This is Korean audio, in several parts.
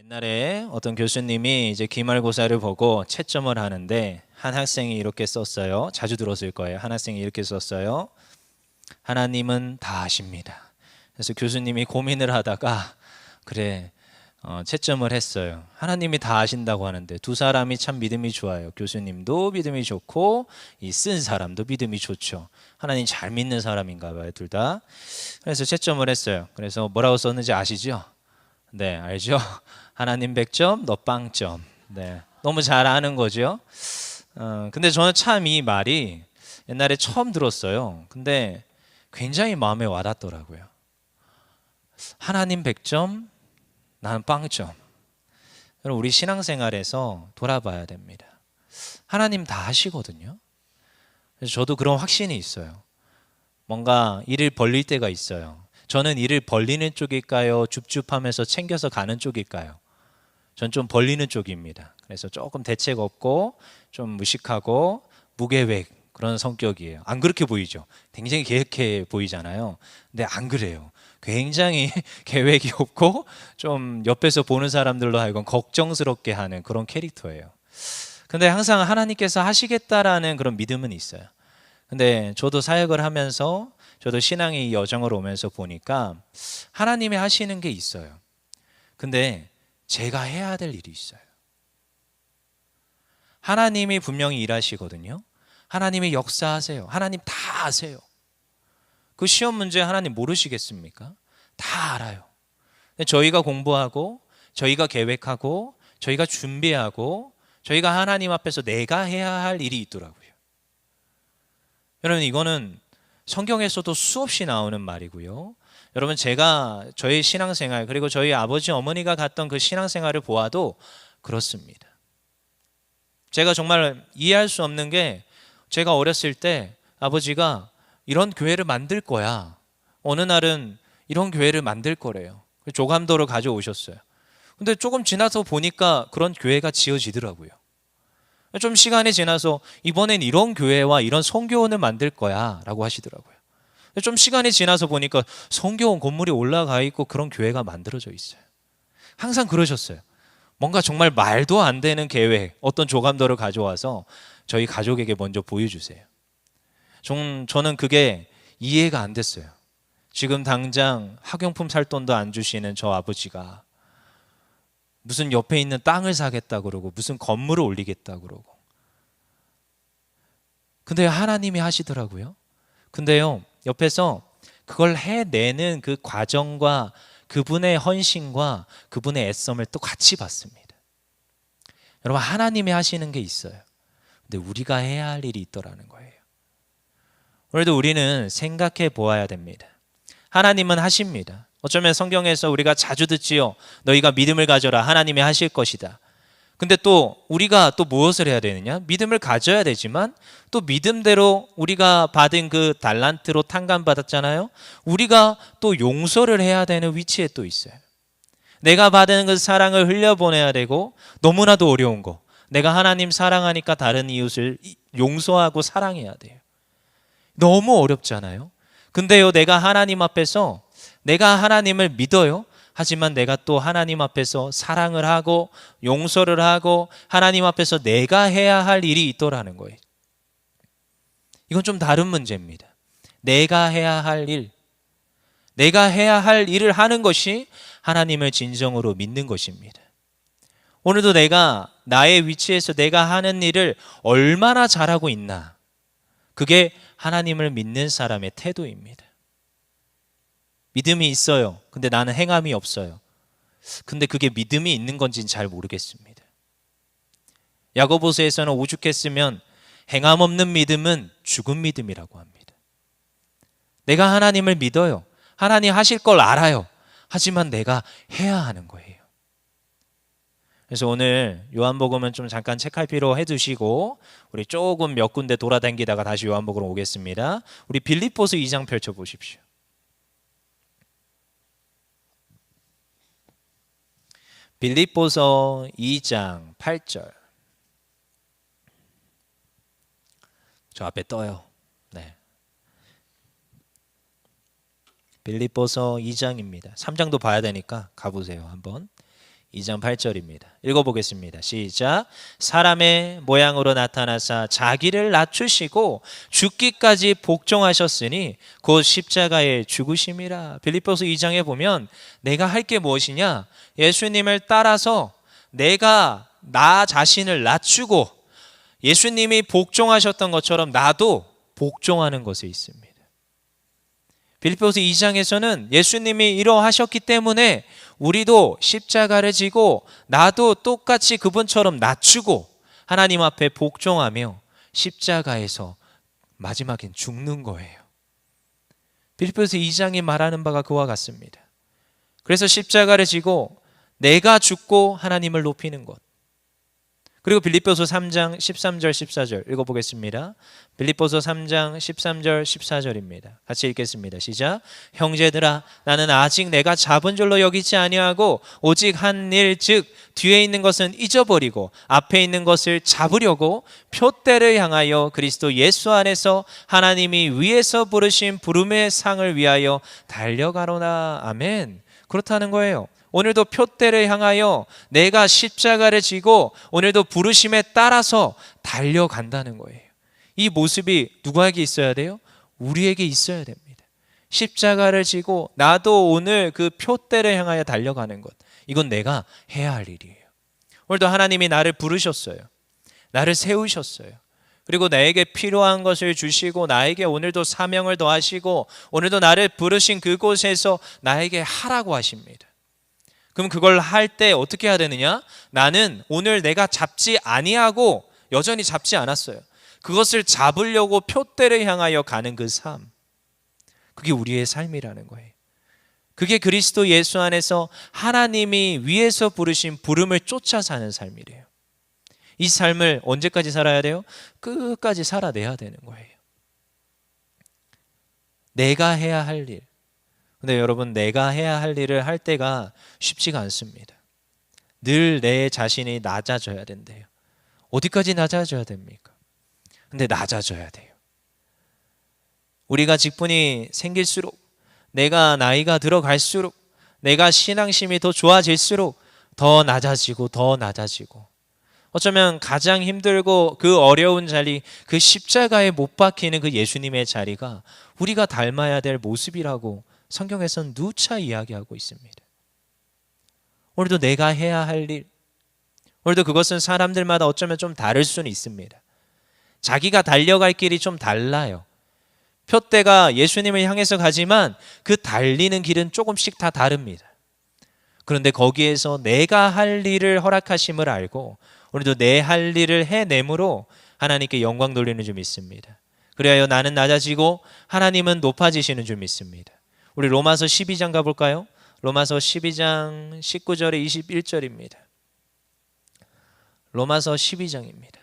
옛날에 어떤 교수님이 이제 기말고사를 보고 채점을 하는데 한 학생이 이렇게 썼어요. 자주 들었을 거예요. 한 학생이 이렇게 썼어요. 하나님은 다 아십니다. 그래서 교수님이 고민을 하다가 그래 채점을 했어요. 하나님이 다 아신다고 하는데 두 사람이 참 믿음이 좋아요. 교수님도 믿음이 좋고 이 쓴 사람도 믿음이 좋죠. 하나님 잘 믿는 사람인가 봐요, 둘 다. 그래서 채점을 했어요. 그래서 뭐라고 썼는지 아시죠? 네, 알죠? 하나님 100점, 너 빵점. 네, 너무 잘 아는 거죠. 근데 저는 참 이 말이 옛날에 처음 들었어요. 근데 굉장히 마음에 와닿더라고요. 하나님 100점, 나는 빵점. 여러분, 우리 신앙생활에서 돌아봐야 됩니다. 하나님 다 하시거든요. 그래서 저도 그런 확신이 있어요. 뭔가 일을 벌릴 때가 있어요. 저는 일을 벌리는 쪽일까요? 줍줍하면서 챙겨서 가는 쪽일까요? 전 좀 벌리는 쪽입니다. 그래서 조금 대책 없고 좀 무식하고 무계획 그런 성격이에요. 안 그렇게 보이죠? 굉장히 계획해 보이잖아요. 근데 안 그래요. 굉장히 계획이 없고 좀 옆에서 보는 사람들로 하여금 걱정스럽게 하는 그런 캐릭터예요. 근데 항상 하나님께서 하시겠다라는 그런 믿음은 있어요. 근데 저도 사역을 하면서 저도 신앙의 여정을 오면서 보니까 하나님이 하시는 게 있어요. 근데 제가 해야 될 일이 있어요. 하나님이 분명히 일하시거든요. 하나님이 역사하세요. 하나님 다 아세요. 그 시험 문제 하나님 모르시겠습니까? 다 알아요. 근데 저희가 공부하고 저희가 계획하고 저희가 준비하고 저희가 하나님 앞에서 내가 해야 할 일이 있더라고요. 여러분, 이거는 성경에서도 수없이 나오는 말이고요. 여러분, 제가 저희 신앙생활 그리고 저희 아버지 어머니가 갔던 그 신앙생활을 보아도 그렇습니다. 제가 정말 이해할 수 없는 게 제가 어렸을 때 아버지가 이런 교회를 만들 거야. 어느 날은 이런 교회를 만들 거래요. 조감도를 가져오셨어요. 근데 조금 지나서 보니까 그런 교회가 지어지더라고요. 좀 시간이 지나서 이번엔 이런 교회와 이런 성교원을 만들 거야 라고 하시더라고요. 좀 시간이 지나서 보니까 성교원 건물이 올라가 있고 그런 교회가 만들어져 있어요. 항상 그러셨어요. 뭔가 정말 말도 안 되는 계획, 어떤 조감도를 가져와서 저희 가족에게 먼저 보여주세요. 저는 그게 이해가 안 됐어요. 지금 당장 학용품 살 돈도 안 주시는 저 아버지가 무슨 옆에 있는 땅을 사겠다 그러고 무슨 건물을 올리겠다 그러고. 근데 하나님이 하시더라고요. 근데요, 옆에서 그걸 해내는 그 과정과 그분의 헌신과 그분의 애씀을 또 같이 봤습니다. 여러분, 하나님이 하시는 게 있어요. 근데 우리가 해야 할 일이 있더라는 거예요. 오늘도 우리는 생각해 보아야 됩니다. 하나님은 하십니다. 어쩌면 성경에서 우리가 자주 듣지요. 너희가 믿음을 가져라. 하나님이 하실 것이다. 근데 또 우리가 또 무엇을 해야 되느냐? 믿음을 가져야 되지만 또 믿음대로 우리가 받은 그 달란트로 탕감받았잖아요. 우리가 또 용서를 해야 되는 위치에 또 있어요. 내가 받은 그 사랑을 흘려보내야 되고 너무나도 어려운 거. 내가 하나님 사랑하니까 다른 이웃을 용서하고 사랑해야 돼요. 너무 어렵잖아요. 근데요, 내가 하나님 앞에서 내가 하나님을 믿어요. 하지만 내가 또 하나님 앞에서 사랑을 하고 용서를 하고 하나님 앞에서 내가 해야 할 일이 있더라는 거예요. 이건 좀 다른 문제입니다. 내가 해야 할 일, 내가 해야 할 일을 하는 것이 하나님을 진정으로 믿는 것입니다. 오늘도 내가 나의 위치에서 내가 하는 일을 얼마나 잘하고 있나, 그게 하나님을 믿는 사람의 태도입니다. 믿음이 있어요. 근데 나는 행함이 없어요. 근데 그게 믿음이 있는 건지는 잘 모르겠습니다. 야고보서에서는 오죽했으면 행함 없는 믿음은 죽은 믿음이라고 합니다. 내가 하나님을 믿어요. 하나님 하실 걸 알아요. 하지만 내가 해야 하는 거예요. 그래서 오늘 요한복음은 좀 잠깐 책갈피로 해두시고 우리 조금 몇 군데 돌아다니다가 다시 요한복음으로 오겠습니다. 우리 빌립보서 2장 펼쳐보십시오. 빌립보서 2장 8절. 저 앞에 떠요. 네. 빌립보서 2장입니다. 3장도 봐야 되니까 가보세요 한번. 2장 8절입니다. 읽어보겠습니다. 시작. 사람의 모양으로 나타나사 자기를 낮추시고 죽기까지 복종하셨으니 곧 십자가에 죽으심이라. 빌립보서 2장에 보면 내가 할 게 무엇이냐? 예수님을 따라서 내가 나 자신을 낮추고 예수님이 복종하셨던 것처럼 나도 복종하는 것에 있습니다. 빌립보서 2장에서는 예수님이 이러하셨기 때문에 우리도 십자가를 지고 나도 똑같이 그분처럼 낮추고 하나님 앞에 복종하며 십자가에서 마지막엔 죽는 거예요. 빌립보서 2장이 말하는 바가 그와 같습니다. 그래서 십자가를 지고 내가 죽고 하나님을 높이는 것. 그리고 빌립보서 3장 13절 14절 읽어보겠습니다. 빌립보서 3장 13절 14절입니다. 같이 읽겠습니다. 시작. 형제들아 나는 아직 내가 잡은 줄로 여기지 아니하고 오직 한 일 즉 뒤에 있는 것은 잊어버리고 앞에 있는 것을 잡으려고 표대를 향하여 그리스도 예수 안에서 하나님이 위에서 부르신 부름의 상을 위하여 달려가로나. 아멘. 그렇다는 거예요. 오늘도 표대를 향하여 내가 십자가를 지고 오늘도 부르심에 따라서 달려간다는 거예요. 이 모습이 누구에게 있어야 돼요? 우리에게 있어야 됩니다. 십자가를 지고 나도 오늘 그 표대를 향하여 달려가는 것. 이건 내가 해야 할 일이에요. 오늘도 하나님이 나를 부르셨어요. 나를 세우셨어요. 그리고 나에게 필요한 것을 주시고 나에게 오늘도 사명을 더하시고 오늘도 나를 부르신 그곳에서 나에게 하라고 하십니다. 그럼 그걸 할 때 어떻게 해야 되느냐? 나는 오늘 내가 잡지 아니하고 여전히 잡지 않았어요. 그것을 잡으려고 표대를 향하여 가는 그 삶. 그게 우리의 삶이라는 거예요. 그게 그리스도 예수 안에서 하나님이 위에서 부르신 부름을 쫓아 사는 삶이래요. 이 삶을 언제까지 살아야 돼요? 끝까지 살아내야 되는 거예요. 내가 해야 할 일. 근데 여러분, 내가 해야 할 일을 할 때가 쉽지가 않습니다. 늘 내 자신이 낮아져야 된대요. 어디까지 낮아져야 됩니까? 근데 낮아져야 돼요. 우리가 직분이 생길수록, 내가 나이가 들어갈수록, 내가 신앙심이 더 좋아질수록 더 낮아지고 더 낮아지고, 어쩌면 가장 힘들고 그 어려운 자리, 그 십자가에 못 박히는 그 예수님의 자리가 우리가 닮아야 될 모습이라고 성경에서는 누차 이야기하고 있습니다. 오늘도 내가 해야 할 일, 오늘도 그것은 사람들마다 어쩌면 좀 다를 수는 있습니다. 자기가 달려갈 길이 좀 달라요. 표대가 예수님을 향해서 가지만 그 달리는 길은 조금씩 다 다릅니다. 그런데 거기에서 내가 할 일을 허락하심을 알고 오늘도 내 할 일을 해내므로 하나님께 영광 돌리는 줄 믿습니다. 그래야 나는 낮아지고 하나님은 높아지시는 줄 믿습니다. 우리 로마서 12장 가볼까요? 로마서 12장 19절에 21절입니다. 로마서 12장입니다.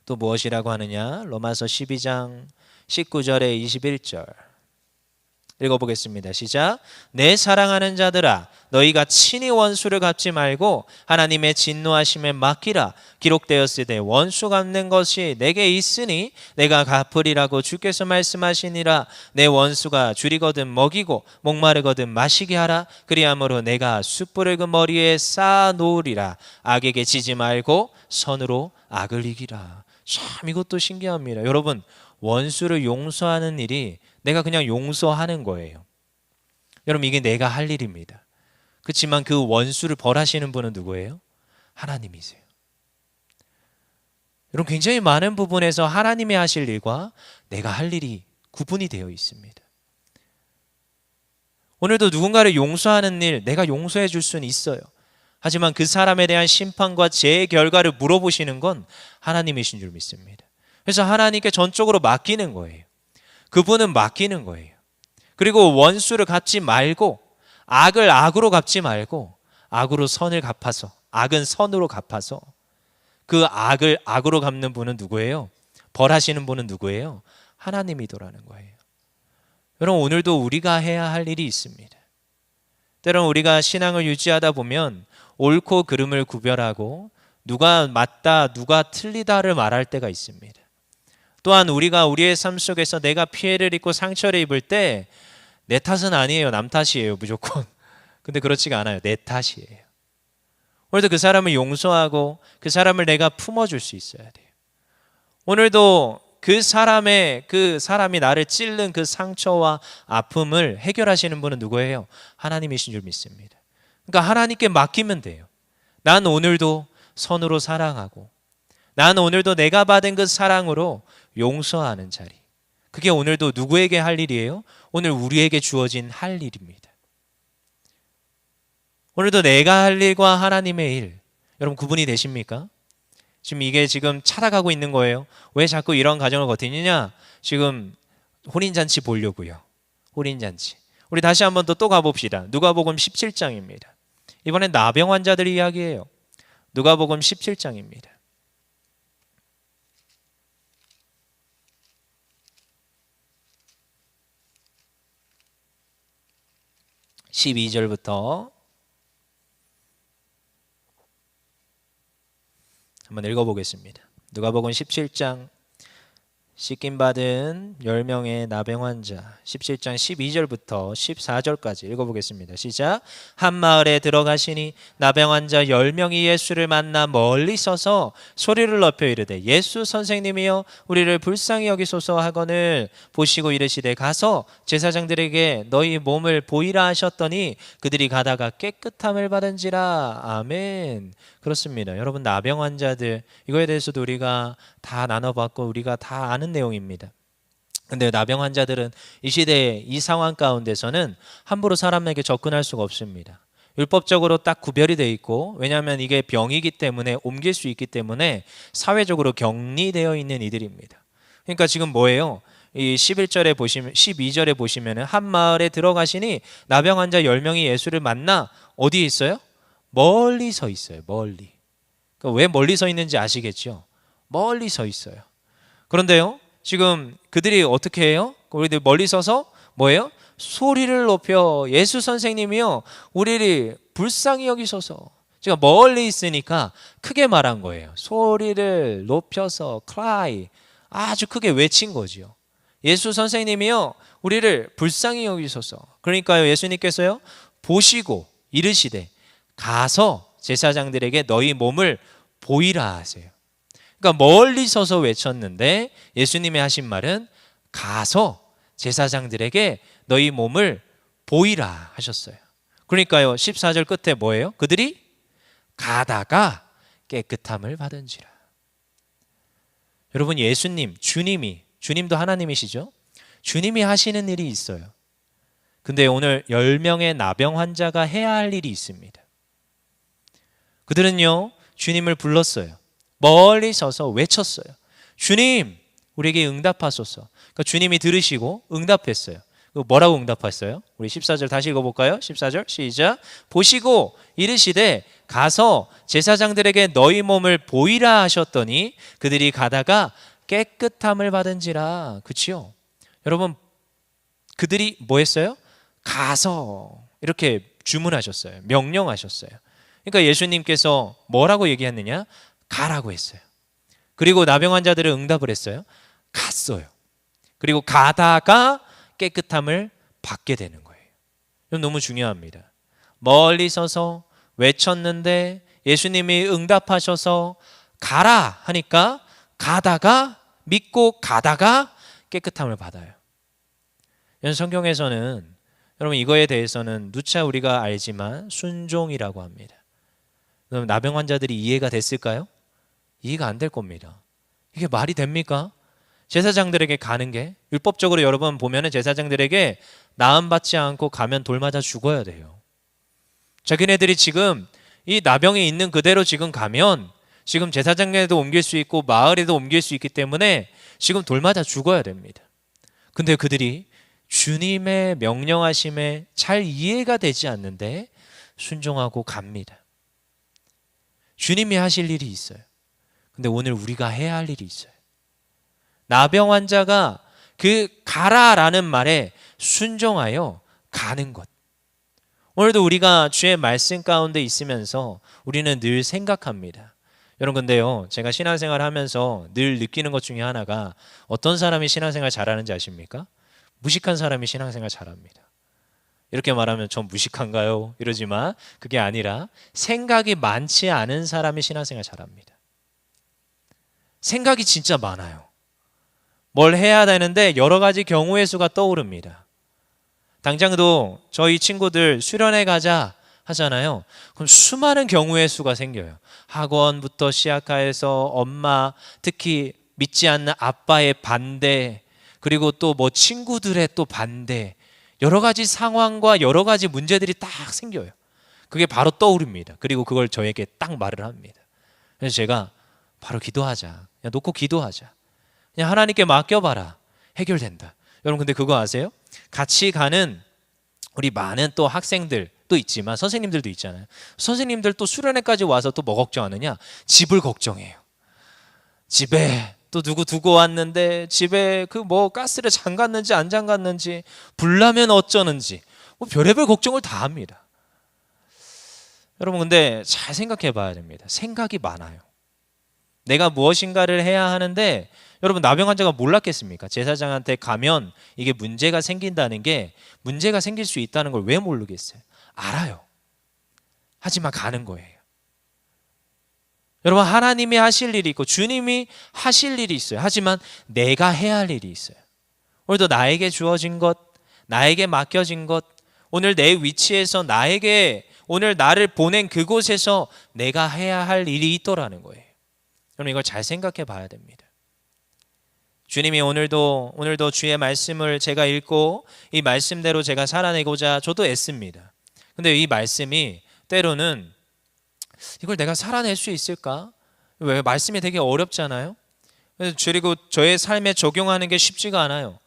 또 무엇이라고 하느냐? 로마서 12장 19절에 21절 읽어보겠습니다. 시작. 내 사랑하는 자들아 너희가 친히 원수를 갚지 말고 하나님의 진노하심에 맡기라. 기록되었으되 원수 갚는 것이 내게 있으니 내가 갚으리라고 주께서 말씀하시니라. 내 원수가 줄이거든 먹이고 목마르거든 마시게 하라. 그리함으로 내가 숯불을 그 머리에 쌓아 놓으리라. 악에게 지지 말고 선으로 악을 이기라. 참 이것도 신기합니다. 여러분, 원수를 용서하는 일이 내가 그냥 용서하는 거예요. 여러분, 이게 내가 할 일입니다. 그렇지만 그 원수를 벌하시는 분은 누구예요? 하나님이세요. 여러분, 굉장히 많은 부분에서 하나님이 하실 일과 내가 할 일이 구분이 되어 있습니다. 오늘도 누군가를 용서하는 일, 내가 용서해 줄 수는 있어요. 하지만 그 사람에 대한 심판과 죄의 결과를 물어보시는 건 하나님이신 줄 믿습니다. 그래서 하나님께 전적으로 맡기는 거예요. 그분은 맡기는 거예요. 그리고 원수를 갚지 말고, 악을 악으로 갚지 말고 악으로 선을 갚아서, 악은 선으로 갚아서, 그 악을 악으로 갚는 분은 누구예요? 벌하시는 분은 누구예요? 하나님이더라는 거예요. 여러분, 오늘도 우리가 해야 할 일이 있습니다. 때론 우리가 신앙을 유지하다 보면 옳고 그름을 구별하고 누가 맞다 누가 틀리다를 말할 때가 있습니다. 또한 우리가 우리의 삶 속에서 내가 피해를 입고 상처를 입을 때 내 탓은 아니에요. 남 탓이에요. 무조건. 근데 그렇지가 않아요. 내 탓이에요. 오늘도 그 사람을 용서하고 그 사람을 내가 품어줄 수 있어야 돼요. 오늘도 그 사람이 나를 찔른 그 상처와 아픔을 해결하시는 분은 누구예요? 하나님이신 줄 믿습니다. 그러니까 하나님께 맡기면 돼요. 난 오늘도 선으로 사랑하고, 난 오늘도 내가 받은 그 사랑으로 용서하는 자리. 그게 오늘도 누구에게 할 일이에요? 오늘 우리에게 주어진 할 일입니다. 오늘도 내가 할 일과 하나님의 일, 여러분 구분이 되십니까? 지금 이게 지금 찾아가고 있는 거예요. 왜 자꾸 이런 과정을 거치느냐? 지금 혼인잔치 보려고요. 혼인잔치. 우리 다시 한번 또 가봅시다. 누가복음 17장입니다. 이번엔 나병 환자들 이야기예요. 누가복음 17장입니다. 12절부터 한번 읽어보겠습니다. 누가복음 17장 씻김받은 10명의 나병 환자 17장 12절부터 14절까지 읽어보겠습니다. 시작. 한 마을에 들어가시니 나병 환자 10명이 예수를 만나 멀리 서서 소리를 높여 이르되 예수 선생님이여 우리를 불쌍히 여기소서 하거늘 보시고 이르시되 가서 제사장들에게 너희 몸을 보이라 하셨더니 그들이 가다가 깨끗함을 받은지라. 아멘. 그렇습니다. 여러분 나병 환자들 이거에 대해서도 우리가 다 나눠봤고 우리가 다 아는 내용입니다. 근데 나병 환자들은 이 시대의 이 상황 가운데서는 함부로 사람에게 접근할 수가 없습니다. 율법적으로 딱 구별이 돼 있고, 왜냐하면 이게 병이기 때문에 옮길 수 있기 때문에 사회적으로 격리되어 있는 이들입니다. 그러니까 지금 뭐예요? 이 11절에 보시면 12절에 보시면은 한 마을에 들어가시니 나병 환자 10명이 예수를 만나 어디에 있어요? 멀리 서 있어요. 멀리. 그러니까 왜 멀리 서 있는지 아시겠죠? 멀리 서 있어요. 그런데요, 지금 그들이 어떻게 해요? 우리들 멀리 서서 뭐예요? 소리를 높여 예수 선생님이요 우리를 불쌍히 여기소서. 제가 멀리 있으니까 크게 말한 거예요. 소리를 높여서 cry, 아주 크게 외친 거지요. 예수 선생님이요 우리를 불쌍히 여기소서. 그러니까요 예수님께서요 보시고 이르시되 가서 제사장들에게 너희 몸을 보이라 하세요. 그러니까 멀리 서서 외쳤는데 예수님이 하신 말은 가서 제사장들에게 너희 몸을 보이라 하셨어요. 그러니까요 14절 끝에 뭐예요? 그들이 가다가 깨끗함을 받은지라. 여러분 예수님, 주님도 하나님이시죠? 주님이 하시는 일이 있어요. 근데 오늘 10명의 나병 환자가 해야 할 일이 있습니다. 그들은요 주님을 불렀어요. 멀리 서서 외쳤어요. 주님 우리에게 응답하소서. 그러니까 주님이 들으시고 응답했어요. 뭐라고 응답했어요? 우리 14절 다시 읽어볼까요? 14절 시작. 보시고 이르시되 가서 제사장들에게 너희 몸을 보이라 하셨더니 그들이 가다가 깨끗함을 받은지라. 그치요? 여러분 그들이 뭐 했어요? 가서 이렇게 주문하셨어요. 명령하셨어요. 그러니까 예수님께서 뭐라고 얘기했느냐? 가라고 했어요. 그리고 나병 환자들은 응답을 했어요. 갔어요. 그리고 가다가 깨끗함을 받게 되는 거예요. 이건 너무 중요합니다. 멀리 서서 외쳤는데 예수님이 응답하셔서 가라 하니까 가다가 믿고 가다가 깨끗함을 받아요. 이런 성경에서는 여러분 이거에 대해서는 누차 우리가 알지만 순종이라고 합니다. 그럼 나병 환자들이 이해가 됐을까요? 이해가 안 될 겁니다. 이게 말이 됩니까? 제사장들에게 가는 게 율법적으로 여러분 보면은 제사장들에게 나음 받지 않고 가면 돌 맞아 죽어야 돼요. 자기네들이 지금 이 나병이 있는 그대로 지금 가면 지금 제사장에도 옮길 수 있고 마을에도 옮길 수 있기 때문에 지금 돌 맞아 죽어야 됩니다. 근데 그들이 주님의 명령하심에 잘 이해가 되지 않는데 순종하고 갑니다. 주님이 하실 일이 있어요. 근데 오늘 우리가 해야 할 일이 있어요. 나병 환자가 그 가라라는 말에 순종하여 가는 것. 오늘도 우리가 주의 말씀 가운데 있으면서 우리는 늘 생각합니다. 여러분 근데요 제가 신앙생활 하면서 늘 느끼는 것 중에 하나가 어떤 사람이 신앙생활 잘하는지 아십니까? 무식한 사람이 신앙생활 잘합니다. 이렇게 말하면 전 무식한가요? 이러지만 그게 아니라 생각이 많지 않은 사람이 신앙생활 잘합니다. 생각이 진짜 많아요. 뭘 해야 되는데 여러 가지 경우의 수가 떠오릅니다. 당장도 저희 친구들 수련회 가자 하잖아요. 그럼 수많은 경우의 수가 생겨요. 학원부터 시작해서 엄마, 특히 믿지 않는 아빠의 반대, 그리고 또 뭐 친구들의 또 반대, 여러 가지 상황과 여러 가지 문제들이 딱 생겨요. 그게 바로 떠오릅니다. 그리고 그걸 저에게 딱 말을 합니다. 그래서 제가 바로 기도하자. 그냥 놓고 기도하자. 그냥 하나님께 맡겨봐라. 해결된다. 여러분 근데 그거 아세요? 같이 가는 우리 많은 또 학생들도 있지만 선생님들도 있잖아요. 선생님들 또 수련회까지 와서 또 뭐 걱정하느냐? 집을 걱정해요. 집에 또 누구 두고 왔는데 집에 그 뭐 가스를 잠갔는지 안 잠갔는지 불나면 어쩌는지 뭐 별의별 걱정을 다 합니다. 여러분 근데 잘 생각해 봐야 됩니다. 생각이 많아요. 내가 무엇인가를 해야 하는데 여러분 나병 환자가 몰랐겠습니까? 제사장한테 가면 이게 문제가 생긴다는 게 문제가 생길 수 있다는 걸 왜 모르겠어요? 알아요. 하지만 가는 거예요. 여러분 하나님이 하실 일이 있고 주님이 하실 일이 있어요. 하지만 내가 해야 할 일이 있어요. 오늘도 나에게 주어진 것, 나에게 맡겨진 것, 오늘 내 위치에서 나에게 오늘 나를 보낸 그곳에서 내가 해야 할 일이 있더라는 거예요. 여러분 이걸 잘 생각해 봐야 됩니다. 주님이 오늘도 주의 말씀을 제가 읽고 이 말씀대로 제가 살아내고자 저도 애씁니다. 근데 이 말씀이 때로는 이걸 내가 살아낼 수 있을까? 왜? 말씀이 되게 어렵잖아요. 그리고 저의 삶에 적용하는 게 쉽지가 않아요.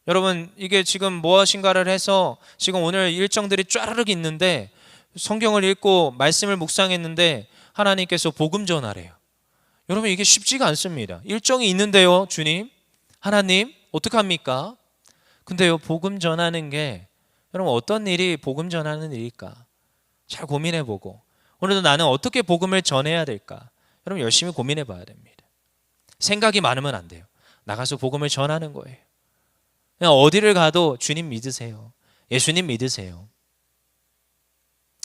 여러분 이게 지금 무엇인가를 해서 지금 오늘 일정들이 쫘르륵 있는데 성경을 읽고 말씀을 묵상했는데 하나님께서 복음 전하래요. 여러분 이게 쉽지가 않습니다. 일정이 있는데요, 주님, 하나님 어떡합니까? 근데요 복음 전하는 게 여러분 어떤 일이 복음 전하는 일일까? 잘 고민해보고 오늘도 나는 어떻게 복음을 전해야 될까? 여러분 열심히 고민해 봐야 됩니다. 생각이 많으면 안 돼요. 나가서 복음을 전하는 거예요. 그냥 어디를 가도 주님 믿으세요. 예수님 믿으세요.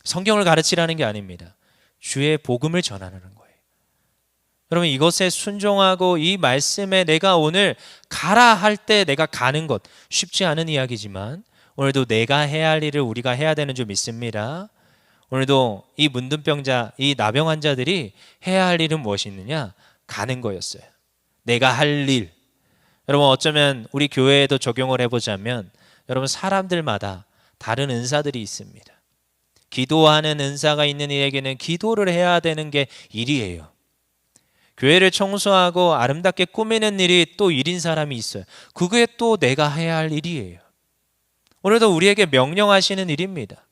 성경을 가르치라는 게 아닙니다. 주의 복음을 전하는 거예요. 여러분 이것에 순종하고 이 말씀에 내가 오늘 가라 할 때 내가 가는 것 쉽지 않은 이야기지만 오늘도 내가 해야 할 일을 우리가 해야 되는 줄 믿습니다. 오늘도 이 문둥병자, 이 나병 환자들이 해야 할 일은 무엇이 있느냐? 가는 거였어요. 내가 할 일. 여러분 어쩌면 우리 교회에도 적용을 해보자면 여러분 사람들마다 다른 은사들이 있습니다. 기도하는 은사가 있는 이에게는 기도를 해야 되는 게 일이에요. 교회를 청소하고 아름답게 꾸미는 일이 또 일인 사람이 있어요. 그게 또 내가 해야 할 일이에요. 오늘도 우리에게 명령하시는 일입니다.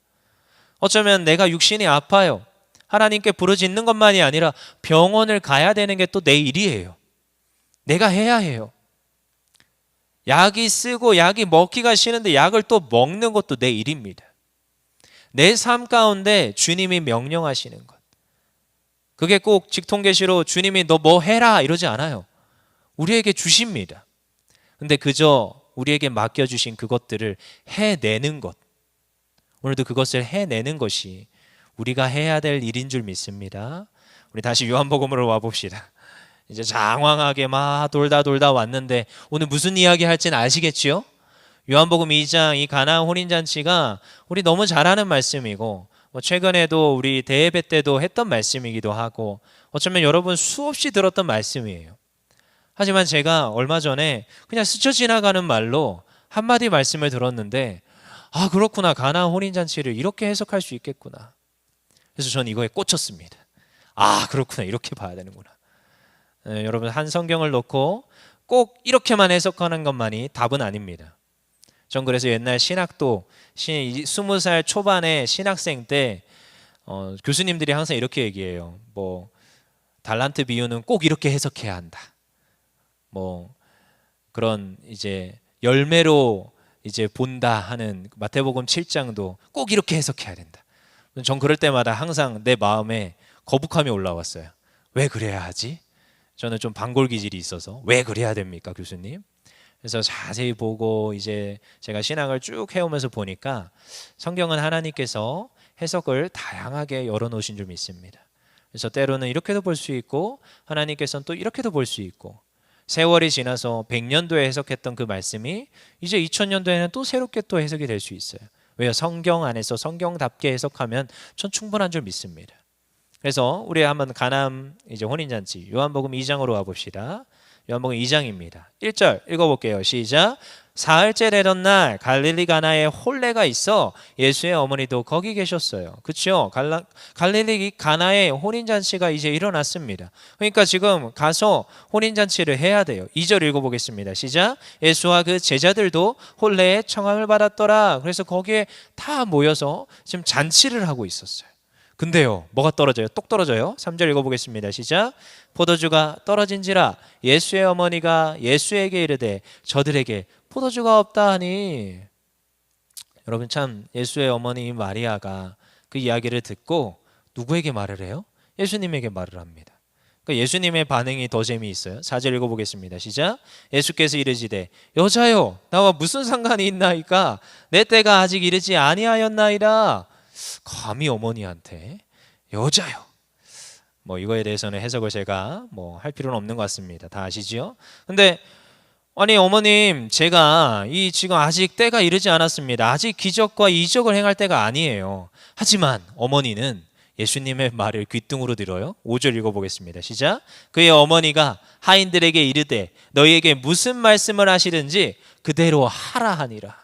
어쩌면 내가 육신이 아파요. 하나님께 부르짖는 것만이 아니라 병원을 가야 되는 게 또 내 일이에요. 내가 해야 해요. 약이 쓰고 약이 먹기가 싫은데 약을 또 먹는 것도 내 일입니다. 내 삶 가운데 주님이 명령하시는 것. 그게 꼭 직통계시로 주님이 너 뭐 해라 이러지 않아요. 우리에게 주십니다. 근데 그저 우리에게 맡겨주신 그것들을 해내는 것, 오늘도 그것을 해내는 것이 우리가 해야 될 일인 줄 믿습니다. 우리 다시 요한복음으로 와봅시다. 이제 장황하게 막 돌다 왔는데 오늘 무슨 이야기 할지는 아시겠지요? 요한복음 2장 이 가나안 혼인잔치가 우리 너무 잘 아는 말씀이고 최근에도 우리 대예배 때도 했던 말씀이기도 하고 어쩌면 여러분 수없이 들었던 말씀이에요. 하지만 제가 얼마 전에 그냥 스쳐 지나가는 말로 한마디 말씀을 들었는데 아 그렇구나, 가나안 혼인잔치를 이렇게 해석할 수 있겠구나. 그래서 저는 이거에 꽂혔습니다. 아 그렇구나, 이렇게 봐야 되는구나. 여러분 한 성경을 놓고 꼭 이렇게만 해석하는 것만이 답은 아닙니다. 전 그래서 옛날 신학도 20살 초반에 신학생 때 교수님들이 항상 이렇게 얘기해요. 뭐 달란트 비유는 꼭 이렇게 해석해야 한다. 뭐 그런 이제 열매로 이제 본다 하는 마태복음 7장도 꼭 이렇게 해석해야 된다. 전 그럴 때마다 항상 내 마음에 거북함이 올라왔어요. 왜 그래야 하지? 저는 좀 반골 기질이 있어서 왜 그래야 됩니까, 교수님? 그래서 자세히 보고 이제 제가 신학을 쭉 해오면서 보니까 성경은 하나님께서 해석을 다양하게 열어놓으신 줄 믿습니다. 그래서 때로는 이렇게도 볼 수 있고 하나님께서는 또 이렇게도 볼 수 있고, 세월이 지나서 100년도에 해석했던 그 말씀이 이제 2000년도에는 또 새롭게 또 해석이 될 수 있어요. 왜요? 성경 안에서 성경답게 해석하면 전 충분한 줄 믿습니다. 그래서 우리 한번 가나안 이제 혼인잔치 요한복음 2장으로 와봅시다. 요한복음 2장입니다. 1절 읽어볼게요. 시작. 사흘째 되던 날 갈릴리 가나에 혼례가 있어 예수의 어머니도 거기 계셨어요. 그렇죠? 갈릴리 가나에 혼인잔치가 이제 일어났습니다. 그러니까 지금 가서 혼인잔치를 해야 돼요. 2절 읽어보겠습니다. 시작. 예수와 그 제자들도 혼례에 청함을 받았더라. 그래서 거기에 다 모여서 지금 잔치를 하고 있었어요. 근데요, 뭐가 떨어져요? 똑 떨어져요. 3절 읽어보겠습니다. 시작. 포도주가 떨어진지라 예수의 어머니가 예수에게 이르되 저들에게 포도주가 없다 하니. 여러분, 참 예수의 어머니 마리아가 그 이야기를 듣고 누구에게 말을 해요? 예수님에게 말을 합니다. 그러니까 예수님의 반응이 더 재미있어요. 4절 읽어보겠습니다. 시작. 예수께서 이르시되 여자여 나와 무슨 상관이 있나이까? 내 때가 아직 이르지 아니하였나이다. 감히 어머니한테 여자요. 뭐 이거에 대해서는 해석을 제가 뭐 할 필요는 없는 것 같습니다. 다 아시죠? 근데 아니 어머님, 제가 이 지금 아직 때가 이르지 않았습니다. 아직 기적과 이적을 행할 때가 아니에요. 하지만 어머니는 예수님의 말을 귓등으로 들어요. 5절 읽어보겠습니다. 시작. 그의 어머니가 하인들에게 이르되 너희에게 무슨 말씀을 하시든지 그대로 하라 하니라.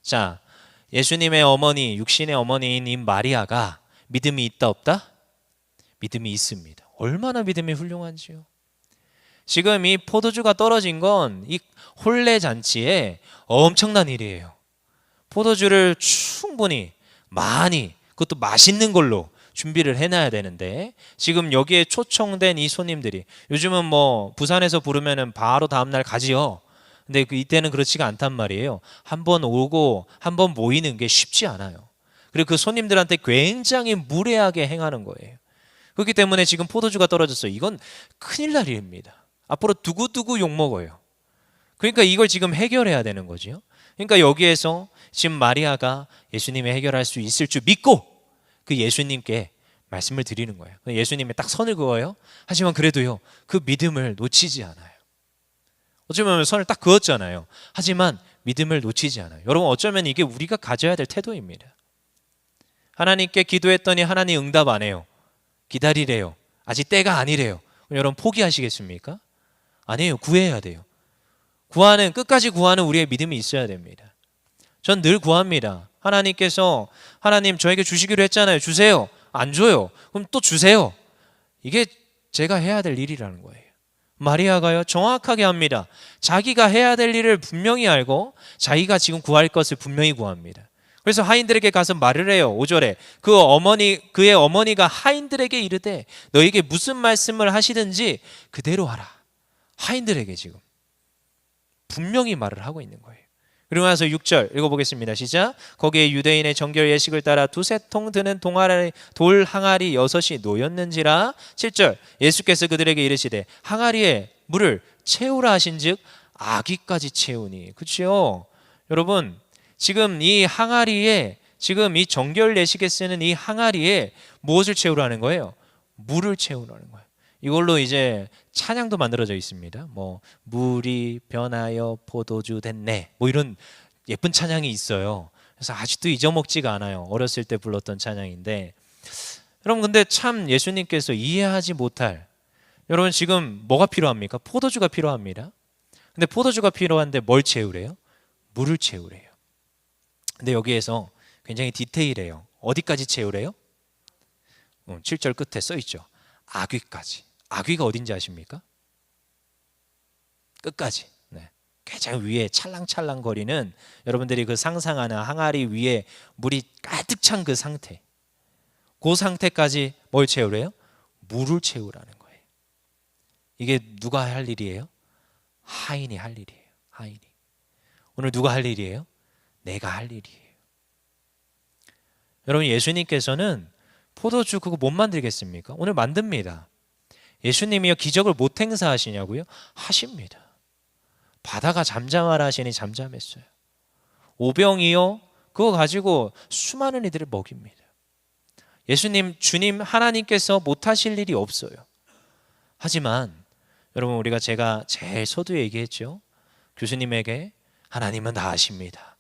자, 예수님의 어머니, 육신의 어머니인 이 마리아가 믿음이 있다 없다? 믿음이 있습니다. 얼마나 믿음이 훌륭한지요. 지금 이 포도주가 떨어진 건 이 혼례 잔치에 엄청난 일이에요. 포도주를 충분히 많이, 그것도 맛있는 걸로 준비를 해놔야 되는데 지금 여기에 초청된 이 손님들이, 요즘은 뭐 부산에서 부르면은 바로 다음날 가지요. 근데 이때는 그렇지가 않단 말이에요. 한 번 오고 한 번 모이는 게 쉽지 않아요. 그리고 그 손님들한테 굉장히 무례하게 행하는 거예요. 그렇기 때문에 지금 포도주가 떨어졌어요. 이건 큰일 날 일입니다. 앞으로 두고두고 욕먹어요. 그러니까 이걸 지금 해결해야 되는 거죠. 그러니까 여기에서 지금 마리아가 예수님이 해결할 수 있을 줄 믿고 그 예수님께 말씀을 드리는 거예요. 예수님이 딱 선을 그어요. 하지만 그래도요, 그 믿음을 놓치지 않아요. 어쩌면 선을 딱 그었잖아요. 하지만 믿음을 놓치지 않아요. 여러분, 어쩌면 이게 우리가 가져야 될 태도입니다. 하나님께 기도했더니 하나님 응답 안 해요. 기다리래요. 아직 때가 아니래요. 여러분 포기하시겠습니까? 아니에요. 구해야 돼요. 끝까지 구하는 우리의 믿음이 있어야 됩니다. 전 늘 구합니다. 하나님께서 하나님 저에게 주시기로 했잖아요. 주세요. 안 줘요. 그럼 또 주세요. 이게 제가 해야 될 일이라는 거예요. 마리아가요, 정확하게 합니다. 자기가 해야 될 일을 분명히 알고 자기가 지금 구할 것을 분명히 구합니다. 그래서 하인들에게 가서 말을 해요. 5절에 그의 어머니가 하인들에게 이르되 너에게 무슨 말씀을 하시든지 그대로 하라. 하인들에게 지금 분명히 말을 하고 있는 거예요. 그리고 나서 6절 읽어보겠습니다. 시작. 거기에 유대인의 정결 예식을 따라 두세 통 드는 돌 항아리 6이 놓였는지라. 7절 예수께서 그들에게 이르시되 항아리에 물을 채우라 하신즉 아기까지 채우니. 그렇죠? 여러분, 지금 이 항아리에, 지금 이 정결 예식에 쓰는 이 항아리에 무엇을 채우라는 거예요? 물을 채우라는 거예요. 이걸로 이제 찬양도 만들어져 있습니다. 뭐 물이 변하여 포도주 됐네, 뭐 이런 예쁜 찬양이 있어요. 그래서 아직도 잊어먹지가 않아요. 어렸을 때 불렀던 찬양인데, 여러분 근데 참 예수님께서 이해하지 못할, 여러분 지금 뭐가 필요합니까? 포도주가 필요합니다. 근데 포도주가 필요한데 뭘 채우래요? 물을 채우래요. 근데 여기에서 굉장히 디테일해요. 어디까지 채우래요? 7절 끝에 써 있죠. 아귀까지. 아귀가 어딘지 아십니까? 끝까지. 네. 가장 위에 찰랑찰랑 거리는, 여러분들이 그 상상하는 항아리 위에 물이 가득 찬 그 상태, 그 상태까지 뭘 채우래요? 물을 채우라는 거예요. 이게 누가 할 일이에요? 하인이 할 일이에요. 하인이. 오늘 누가 할 일이에요? 내가 할 일이에요. 여러분, 예수님께서는 포도주 그거 못 만들겠습니까? 오늘 만듭니다. 예수님이요 기적을 못 행사하시냐고요? 하십니다. 바다가 잠잠하라 하시니 잠잠했어요. 오병이요, 그거 가지고 수많은 이들을 먹입니다. 예수님, 주님 하나님께서 못하실 일이 없어요. 하지만 여러분, 제가 제일 서두에 얘기했죠. 교수님에게 하나님은 다 아십니다.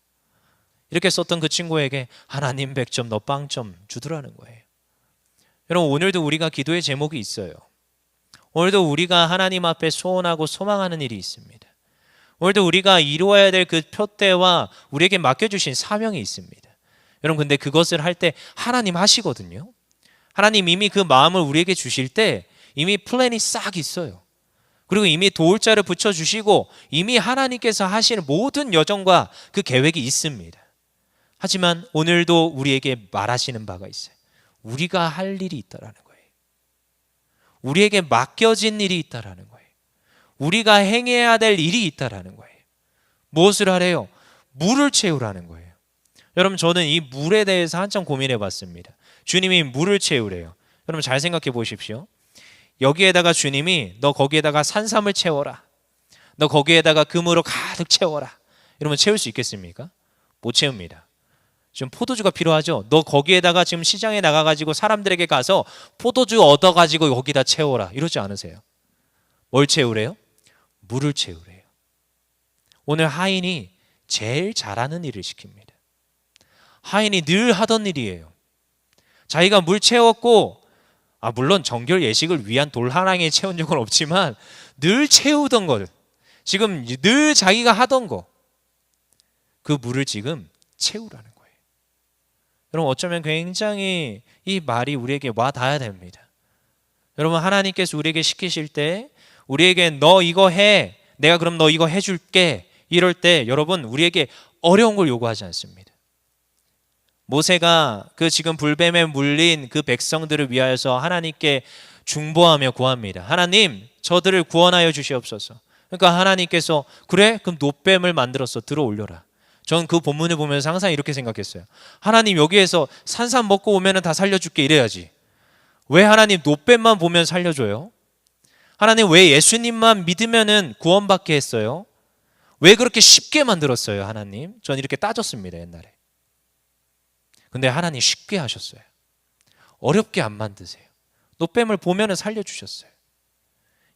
이렇게 썼던 그 친구에게 하나님 100점 너 빵점 주더라는 거예요. 여러분, 오늘도 우리가 기도의 제목이 있어요. 오늘도 우리가 하나님 앞에 소원하고 소망하는 일이 있습니다. 오늘도 우리가 이루어야 될 그 표대와 우리에게 맡겨주신 사명이 있습니다. 여러분, 근데 그것을 할 때 하나님 하시거든요. 하나님 이미 그 마음을 우리에게 주실 때 이미 플랜이 싹 있어요. 그리고 이미 도울 자를 붙여주시고 이미 하나님께서 하시는 모든 여정과 그 계획이 있습니다. 하지만 오늘도 우리에게 말하시는 바가 있어요. 우리가 할 일이 있다라는 거예요. 우리에게 맡겨진 일이 있다라는 거예요. 우리가 행해야 될 일이 있다라는 거예요. 무엇을 하래요? 물을 채우라는 거예요. 여러분, 저는 이 물에 대해서 한참 고민해 봤습니다. 주님이 물을 채우래요. 여러분, 잘 생각해 보십시오. 여기에다가 주님이 너 거기에다가 산삼을 채워라, 너 거기에다가 금으로 가득 채워라, 이러면 채울 수 있겠습니까? 못 채웁니다. 지금 포도주가 필요하죠. 너 거기에다가 지금 시장에 나가가지고 사람들에게 가서 포도주 얻어가지고 여기다 채워라, 이러지 않으세요? 뭘 채우래요? 물을 채우래요. 오늘 하인이 제일 잘하는 일을 시킵니다. 하인이 늘 하던 일이에요. 자기가 물 채웠고, 물론 정결 예식을 위한 돌 하나에 채운 적은 없지만 늘 채우던 것, 지금 늘 자기가 하던 거, 그 물을 지금 채우라는 거예요. 여러분, 어쩌면 굉장히 이 말이 우리에게 와 닿아야 됩니다. 여러분, 하나님께서 우리에게 시키실 때 우리에게 너 이거 해, 내가 그럼 너 이거 해줄게, 이럴 때 여러분, 우리에게 어려운 걸 요구하지 않습니다. 모세가 그 지금 불뱀에 물린 그 백성들을 위하여서 하나님께 중보하며 구합니다. 하나님, 저들을 구원하여 주시옵소서. 그러니까 하나님께서 그래? 그럼 놋뱀을 만들어서 들어 올려라. 전 그 본문을 보면서 항상 이렇게 생각했어요. 하나님, 여기에서 산삼 먹고 오면 다 살려줄게 이래야지. 왜 하나님 놋뱀만 보면 살려줘요? 하나님, 왜 예수님만 믿으면 구원받게 했어요? 왜 그렇게 쉽게 만들었어요, 하나님? 전 이렇게 따졌습니다, 옛날에. 근데 하나님 쉽게 하셨어요. 어렵게 안 만드세요. 놋뱀을 보면 살려주셨어요.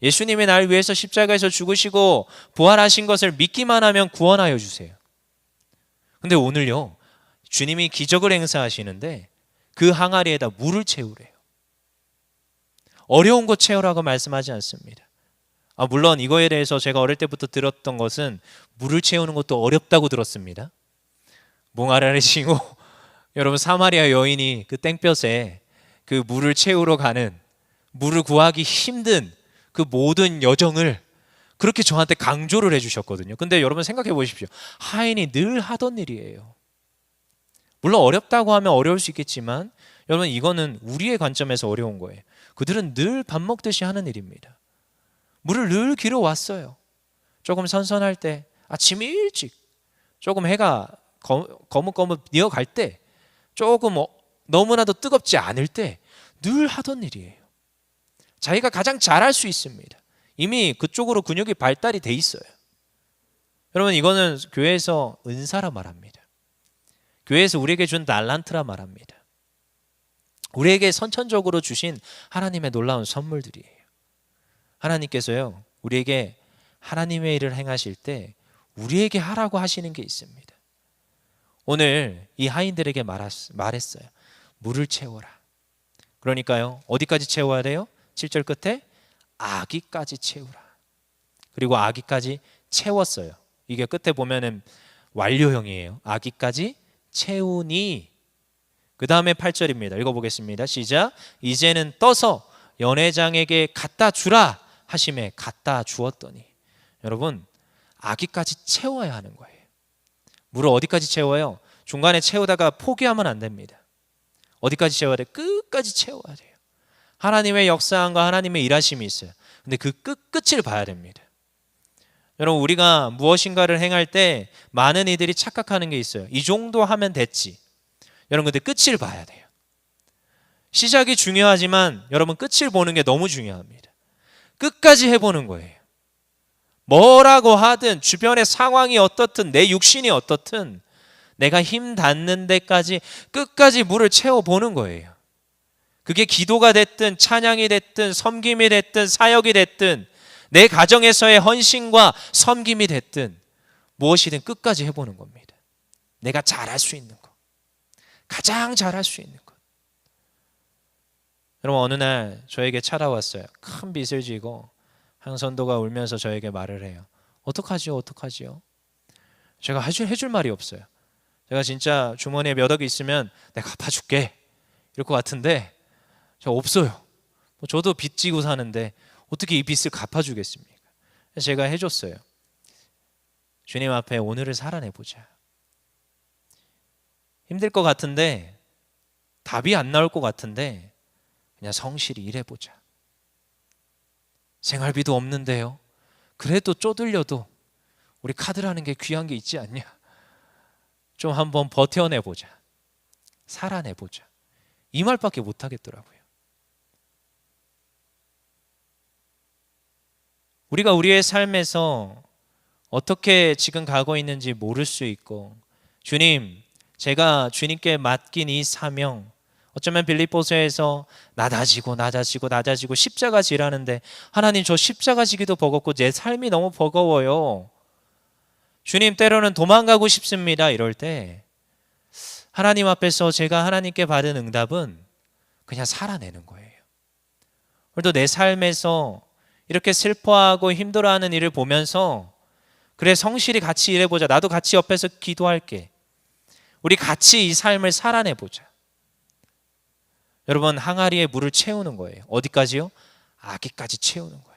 예수님이 날 위해서 십자가에서 죽으시고 부활하신 것을 믿기만 하면 구원하여 주세요. 근데 오늘요, 주님이 기적을 행사하시는데 그 항아리에다 물을 채우래요. 어려운 거 채우라고 말씀하지 않습니다. 물론 이거에 대해서 제가 어릴 때부터 들었던 것은 물을 채우는 것도 어렵다고 들었습니다. 몽아라를 지고 여러분, 사마리아 여인이 그 땡볕에 그 물을 채우러 가는, 물을 구하기 힘든 그 모든 여정을 그렇게 저한테 강조를 해주셨거든요. 근데 여러분, 생각해 보십시오. 하인이 늘 하던 일이에요. 물론 어렵다고 하면 어려울 수 있겠지만 여러분, 이거는 우리의 관점에서 어려운 거예요. 그들은 늘 밥 먹듯이 하는 일입니다. 물을 늘 길어왔어요. 조금 선선할 때, 아침 일찍, 조금 해가 거뭇거뭇 뉘어갈 때, 조금 너무나도 뜨겁지 않을 때 늘 하던 일이에요. 자기가 가장 잘할 수 있습니다. 이미 그쪽으로 근육이 발달이 돼 있어요. 여러분, 이거는 교회에서 은사라 말합니다. 교회에서 우리에게 준 달란트라 말합니다. 우리에게 선천적으로 주신 하나님의 놀라운 선물들이에요. 하나님께서요, 우리에게 하나님의 일을 행하실 때 우리에게 하라고 하시는 게 있습니다. 오늘 이 하인들에게 말했어요. 물을 채워라. 그러니까요, 어디까지 채워야 돼요? 7절 끝에 아기까지 채우라. 그리고 아기까지 채웠어요. 이게 끝에 보면은 완료형이에요. 아기까지 채우니. 그 다음에 8절입니다. 읽어보겠습니다. 시작. 이제는 떠서 연회장에게 갖다 주라 하심에 갖다 주었더니. 여러분, 아기까지 채워야 하는 거예요. 물을 어디까지 채워요? 중간에 채우다가 포기하면 안 됩니다. 어디까지 채워야 돼요? 끝까지 채워야 돼요. 하나님의 역사함과 하나님의 일하심이 있어요. 근데 그 끝을 봐야 됩니다. 여러분, 우리가 무엇인가를 행할 때 많은 이들이 착각하는 게 있어요. 이 정도 하면 됐지. 여러분, 근데 끝을 봐야 돼요. 시작이 중요하지만 여러분, 끝을 보는 게 너무 중요합니다. 끝까지 해보는 거예요. 뭐라고 하든 주변의 상황이 어떻든 내 육신이 어떻든 내가 힘 닿는 데까지 끝까지 물을 채워보는 거예요. 그게 기도가 됐든 찬양이 됐든 섬김이 됐든 사역이 됐든 내 가정에서의 헌신과 섬김이 됐든 무엇이든 끝까지 해보는 겁니다. 내가 잘할 수 있는 것, 가장 잘할 수 있는 것. 여러분, 어느 날 저에게 찾아왔어요. 큰 빚을 지고 한 성도가 울면서 저에게 말을 해요. 어떡하지요? 어떡하지요? 제가 해줄 말이 없어요. 제가 진짜 주머니에 몇 억이 있으면 내가 갚아줄게 이럴 것 같은데 저 없어요. 저도 빚 지고 사는데 어떻게 이 빚을 갚아주겠습니까? 제가 해줬어요. 주님 앞에 오늘을 살아내보자. 힘들 것 같은데 답이 안 나올 것 같은데 그냥 성실히 일해보자. 생활비도 없는데요. 그래도 쪼들려도 우리 카드라는 게 귀한 게 있지 않냐? 좀 한번 버텨내보자. 살아내보자. 이 말밖에 못하겠더라고요. 우리가 우리의 삶에서 어떻게 지금 가고 있는지 모를 수 있고, 주님, 제가 주님께 맡긴 이 사명, 어쩌면 빌립보서에서 낮아지고 십자가 지라는데, 하나님, 저 십자가 지기도 버겁고 내 삶이 너무 버거워요. 주님, 때로는 도망가고 싶습니다. 이럴 때 하나님 앞에서 제가 하나님께 받은 응답은 그냥 살아내는 거예요. 오늘도 내 삶에서 이렇게 슬퍼하고 힘들어하는 일을 보면서 그래, 성실히 같이 일해보자. 나도 같이 옆에서 기도할게. 우리 같이 이 삶을 살아내보자. 여러분, 항아리에 물을 채우는 거예요. 어디까지요? 아기까지 채우는 거예요.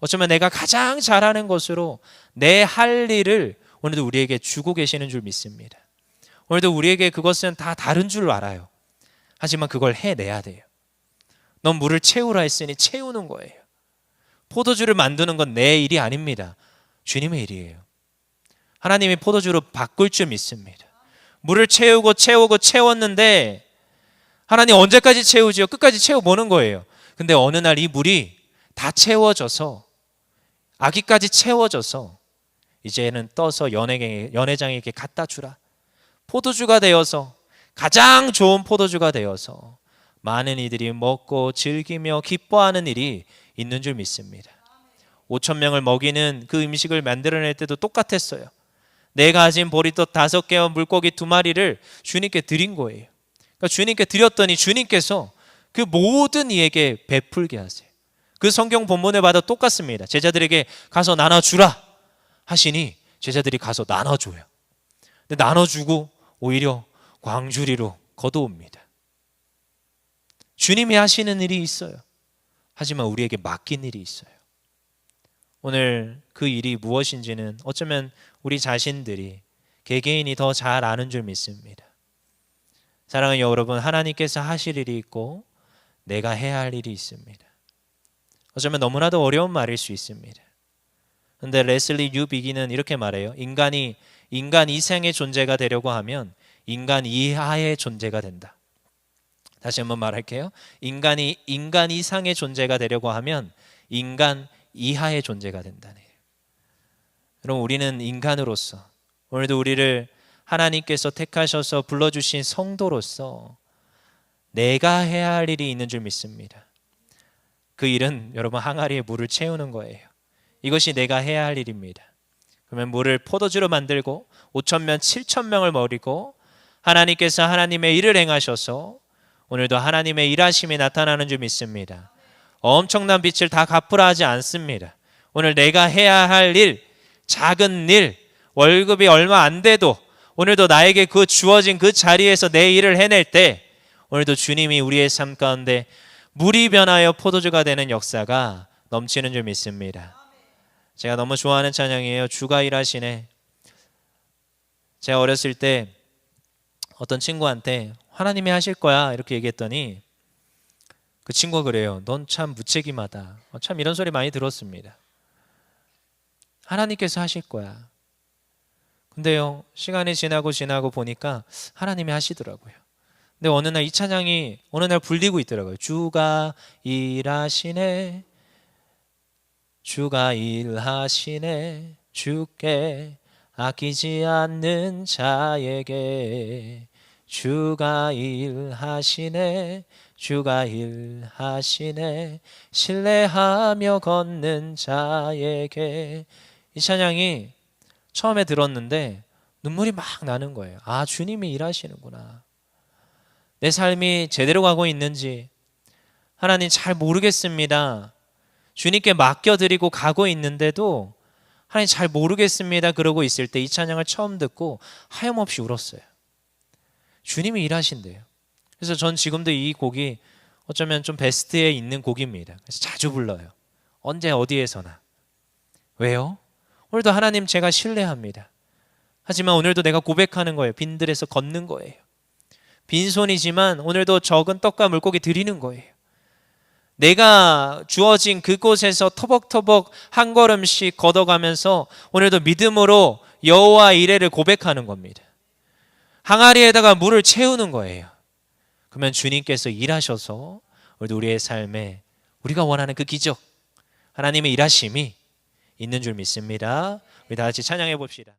어쩌면 내가 가장 잘하는 것으로 내 할 일을 오늘도 우리에게 주고 계시는 줄 믿습니다. 오늘도 우리에게 그것은 다 다른 줄 알아요. 하지만 그걸 해내야 돼요. 넌 물을 채우라 했으니 채우는 거예요. 포도주를 만드는 건 내 일이 아닙니다. 주님의 일이에요. 하나님이 포도주로 바꿀 줄 믿습니다. 물을 채웠는데 하나님 언제까지 채우지요? 끝까지 채워보는 거예요. 근데 어느 날 이 물이 다 채워져서 아기까지 채워져서 이제는 떠서 연회장에게 갖다 주라. 포도주가 되어서 가장 좋은 포도주가 되어서 많은 이들이 먹고 즐기며 기뻐하는 일이 있는 줄 믿습니다. 5천 명을 먹이는 그 음식을 만들어낼 때도 똑같았어요. 내가 가진 보리떡 5개와 물고기 2마리를 주님께 드린 거예요. 그러니까 주님께 드렸더니 주님께서 그 모든 이에게 베풀게 하세요. 그 성경 본문에 봐도 똑같습니다. 제자들에게 가서 나눠주라 하시니 제자들이 가서 나눠줘요. 근데 나눠주고 오히려 광주리로 걷어옵니다. 주님이 하시는 일이 있어요. 하지만 우리에게 맡긴 일이 있어요. 오늘 그 일이 무엇인지는 어쩌면 우리 자신들이 개개인이 더 잘 아는 줄 믿습니다. 사랑하는 여러분, 하나님께서 하실 일이 있고 내가 해야 할 일이 있습니다. 어쩌면 너무나도 어려운 말일 수 있습니다. 그런데 레슬리 유비기는 이렇게 말해요. 인간 이상의 존재가 되려고 하면 인간 이하의 존재가 된다. 다시 한번 말할게요. 인간 이상의 존재가 되려고 하면 인간 이하의 존재가 된다네요. 여러분, 우리는 인간으로서 오늘도 우리를 하나님께서 택하셔서 불러주신 성도로서 내가 해야 할 일이 있는 줄 믿습니다. 그 일은 여러분 항아리에 물을 채우는 거예요. 이것이 내가 해야 할 일입니다. 그러면 물을 포도주로 만들고 5천 명, 7천 명을 먹이고 하나님께서 하나님의 일을 행하셔서 오늘도 하나님의 일하심이 나타나는 줄 믿습니다. 엄청난 빚을 다 갚으라 하지 않습니다. 오늘 내가 해야 할 일, 작은 일, 월급이 얼마 안 돼도 오늘도 나에게 그 주어진 그 자리에서 내 일을 해낼 때 오늘도 주님이 우리의 삶 가운데 물이 변하여 포도주가 되는 역사가 넘치는 줄 믿습니다. 제가 너무 좋아하는 찬양이에요. 주가 일하시네. 제가 어렸을 때 어떤 친구한테 하나님이 하실 거야 이렇게 얘기했더니 그 친구가 그래요. 넌 참 무책임하다. 참 이런 소리 많이 들었습니다. 하나님께서 하실 거야. 근데요, 시간이 지나고 보니까 하나님이 하시더라고요. 근데 어느 날 이 찬양이 어느 날 불리고 있더라고요. 주가 일하시네. 주가 일하시네. 주께 아끼지 않는 자에게 주가 일하시네. 주가 일하시네. 신뢰하며 걷는 자에게. 이 찬양이 처음에 들었는데 눈물이 막 나는 거예요. 아, 주님이 일하시는구나. 내 삶이 제대로 가고 있는지 하나님 잘 모르겠습니다. 주님께 맡겨드리고 가고 있는데도 하나님 잘 모르겠습니다. 그러고 있을 때 이 찬양을 처음 듣고 하염없이 울었어요. 주님이 일하신대요. 그래서 전 지금도 이 곡이 어쩌면 좀 베스트에 있는 곡입니다. 그래서 자주 불러요. 언제 어디에서나. 왜요? 오늘도 하나님 제가 신뢰합니다. 하지만 오늘도 내가 고백하는 거예요. 빈들에서 걷는 거예요. 빈손이지만 오늘도 적은 떡과 물고기 드리는 거예요. 내가 주어진 그곳에서 터벅터벅 한 걸음씩 걷어가면서 오늘도 믿음으로 여호와 이레를 고백하는 겁니다. 항아리에다가 물을 채우는 거예요. 그러면 주님께서 일하셔서 오늘도 우리의 삶에 우리가 원하는 그 기적, 하나님의 일하심이 있는 줄 믿습니다. 우리 다 같이 찬양해 봅시다.